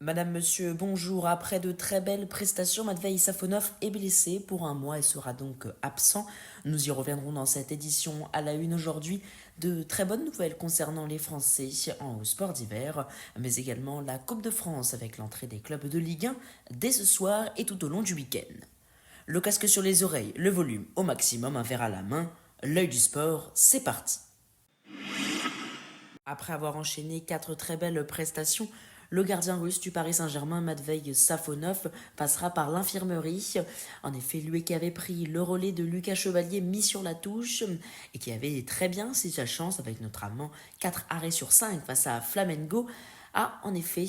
Madame, monsieur, bonjour. Après de très belles prestations, Matvei Safonov est blessé pour un mois et sera donc absent. Nous y reviendrons dans cette édition à la une aujourd'hui. De très bonnes nouvelles concernant les Français en sport d'hiver, mais également la Coupe de France avec l'entrée des clubs de Ligue 1 dès ce soir et tout au long du week-end. Le casque sur les oreilles, le volume au maximum, un verre à la main, l'œil du sport, c'est parti. Après avoir enchaîné quatre très belles prestations, le gardien russe du Paris Saint-Germain, Matvei Safonov, passera par l'infirmerie. En effet, lui qui avait pris le relais de Lucas Chevalier mis sur la touche et qui avait très bien saisi sa chance avec notamment 4 arrêts sur 5 face à Flamengo, a en effet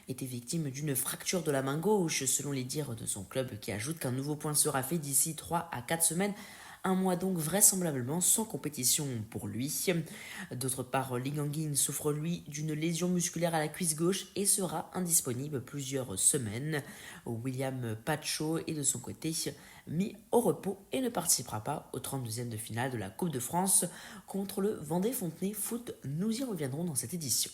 été victime d'une fracture de la main gauche, selon les dires de son club, qui ajoute qu'un nouveau point sera fait d'ici 3 à 4 semaines. Un mois donc vraisemblablement sans compétition pour lui. D'autre part, Lee Gangin souffre lui d'une lésion musculaire à la cuisse gauche et sera indisponible plusieurs semaines. William Pacho est de son côté mis au repos et ne participera pas au 32e de finale de la Coupe de France contre le Vendée Fontenay Foot. Nous y reviendrons dans cette édition.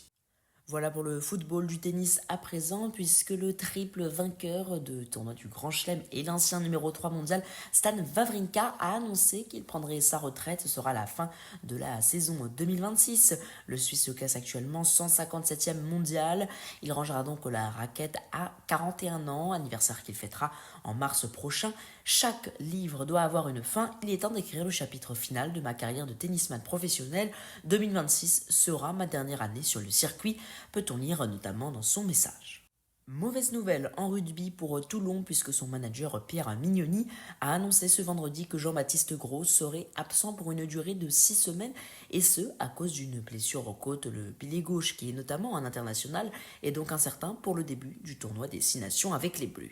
Voilà pour le football du tennis à présent, puisque le triple vainqueur de tournoi du Grand Chelem et l'ancien numéro 3 mondial, Stan Wawrinka, a annoncé qu'il prendrait sa retraite. Ce sera la fin de la saison 2026. Le Suisse se classe actuellement 157e mondial. Il rangera donc la raquette à 41 ans, anniversaire qu'il fêtera en mars prochain. Chaque livre doit avoir une fin. Il est temps d'écrire le chapitre final de ma carrière de tennisman professionnel. 2026 sera ma dernière année sur le circuit, peut-on lire notamment dans son message. Mauvaise nouvelle en rugby pour Toulon, puisque son manager Pierre Mignoni a annoncé ce vendredi que Jean-Baptiste Gros serait absent pour une durée de 6 semaines, et ce à cause d'une blessure aux côtes, le pilier gauche, qui est notamment un international et donc incertain pour le début du tournoi des 6 nations avec les Bleus.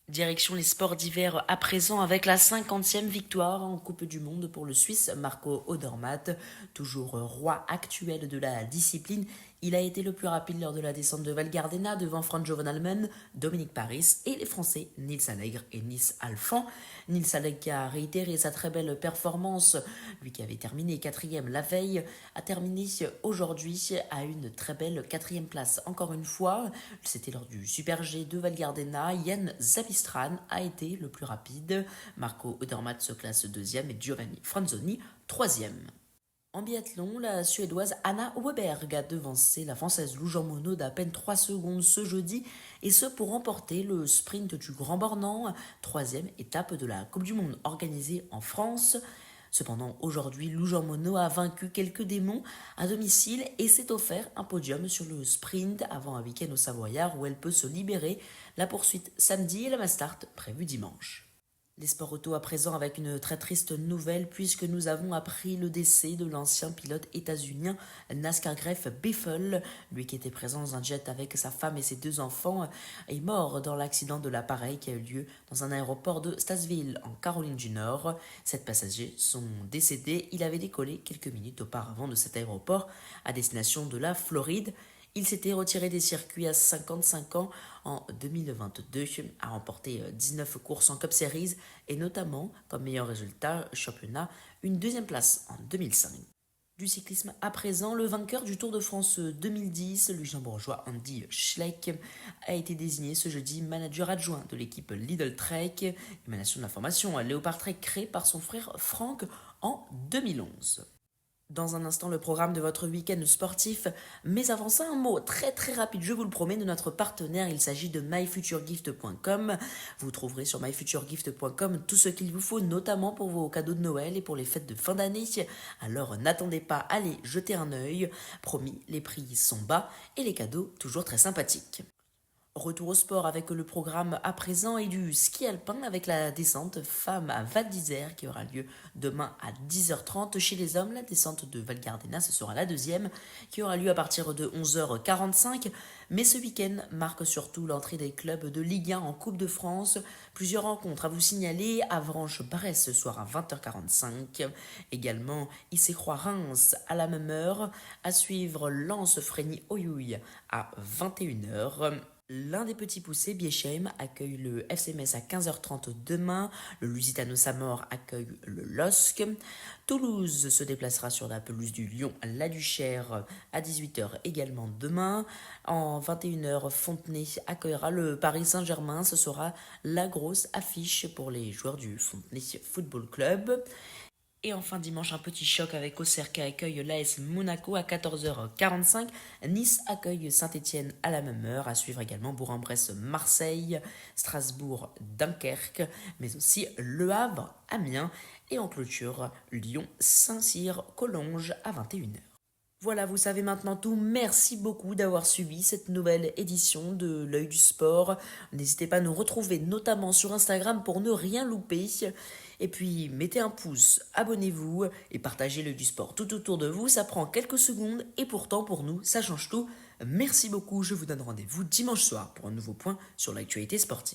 Direction les sports d'hiver à présent avec la 50e victoire en Coupe du Monde pour le Suisse Marco Odermatt, toujours roi actuel de la discipline. Il a été le plus rapide lors de la descente de Val Gardena devant Franjo Van Almen, Dominique Paris et les Français Nils Allègre et Nice Alphand. Nils Allègre qui a réitéré sa très belle performance, lui qui avait terminé quatrième la veille, a terminé aujourd'hui à une très belle quatrième place. Encore une fois, c'était lors du Super G de Val Gardena, Yann Zavistran a été le plus rapide. Marco Odermatt se classe deuxième et Giovanni Franzoni troisième. En biathlon, la Suédoise Anna Weberg a devancé la Française Lou Jean Monod d'à peine 3 secondes ce jeudi, et ce pour remporter le sprint du Grand Bornand, troisième étape de la Coupe du Monde organisée en France. Cependant, aujourd'hui, Lou Jean Monod a vaincu quelques démons à domicile et s'est offert un podium sur le sprint avant un week-end au Savoyard où elle peut se libérer. La poursuite samedi et la Mastart prévue dimanche. Les sports auto à présent avec une très triste nouvelle, puisque nous avons appris le décès de l'ancien pilote états-unien NASCAR Gref Biffle. Lui qui était présent dans un jet avec sa femme et ses deux enfants est mort dans l'accident de l'appareil qui a eu lieu dans un aéroport de Stasville en Caroline du Nord. Sept passagers sont décédés. Il avait décollé quelques minutes auparavant de cet aéroport à destination de la Floride. Il s'était retiré des circuits à 55 ans en 2022, a remporté 19 courses en Cup Series et notamment, comme meilleur résultat championnat, une deuxième place en 2005. Du cyclisme à présent, le vainqueur du Tour de France 2010, le Luxembourgeois Andy Schleck, a été désigné ce jeudi manager adjoint de l'équipe Lidl Trek, émanation de la formation Léopard Trek créée par son frère Franck en 2011. Dans un instant, le programme de votre week-end sportif. Mais avant ça, un mot très rapide, je vous le promets, de notre partenaire. Il s'agit de myfuturegift.com. Vous trouverez sur myfuturegift.com tout ce qu'il vous faut, notamment pour vos cadeaux de Noël et pour les fêtes de fin d'année. Alors n'attendez pas, allez jeter un œil. Promis, les prix sont bas et les cadeaux toujours très sympathiques. Retour au sport avec le programme à présent et du ski alpin avec la descente femme à Val d'Isère qui aura lieu demain à 10h30 chez les hommes. La descente de Val Gardena, ce sera la deuxième qui aura lieu à partir de 11h45. Mais ce week-end marque surtout l'entrée des clubs de Ligue 1 en Coupe de France. Plusieurs rencontres à vous signaler. Avranches-Brest ce soir à 20h45. Également, Issy-Croix-Reims à la même heure. À suivre Lens-Frény-Oyouille à 21h. L'un des petits poussés, Biesheim, accueille le FC Metz à 15h30 demain. Le Lusitano Samor accueille le LOSC. Toulouse se déplacera sur la pelouse du Lyon La Duchère à 18h également demain. En 21h, Fontenay accueillera le Paris Saint-Germain. Ce sera la grosse affiche pour les joueurs du Fontenay Football Club. Et enfin dimanche, un petit choc avec Auxerre qui accueille l'AS Monaco à 14h45. Nice accueille Saint-Etienne à la même heure. À suivre également Bourg-en-Bresse, Marseille, Strasbourg, Dunkerque, mais aussi Le Havre, Amiens. Et en clôture, Lyon, Saint-Cyr, Collonges à 21h. Voilà, vous savez maintenant tout. Merci beaucoup d'avoir suivi cette nouvelle édition de L'Œil du Sport. N'hésitez pas à nous retrouver notamment sur Instagram pour ne rien louper. Et puis, mettez un pouce, abonnez-vous et partagez L'Œil du Sport tout autour de vous. Ça prend quelques secondes et pourtant pour nous, ça change tout. Merci beaucoup. Je vous donne rendez-vous dimanche soir pour un nouveau point sur l'actualité sportive.